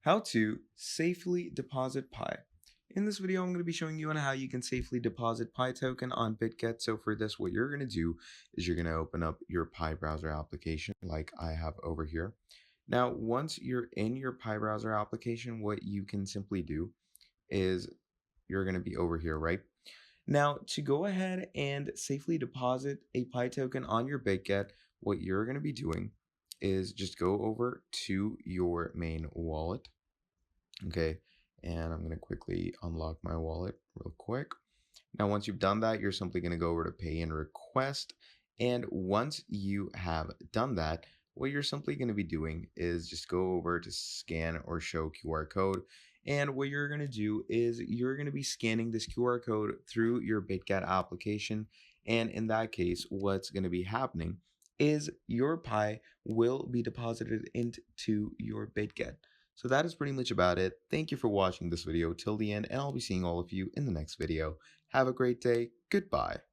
How to safely deposit Pi. In this video, I'm going to be showing you on how you can safely deposit Pi token on Bitget. So for this, what you're going to do is you're going to open up your Pi browser application like I have over here. Now, once you're in your Pi browser application, what you can simply do is you're going to be over here, right? Now, to go ahead and safely deposit a Pi token on your Bitget, what you're going to be doing is just go over to your main wallet. Okay, and I'm going to quickly unlock my wallet real quick. Now, once you've done that, you're simply going to go over to pay and request. And once you have done that, what you're simply going to be doing is just go over to scan or show QR code. And what you're going to do is you're going to be scanning this QR code through your Bitget application. And in that case, what's going to be happening is your Pi will be deposited into your Bitget. So that is pretty much about it. Thank you for watching this video till the end, and I'll be seeing all of you in the next video. Have a great day. Goodbye.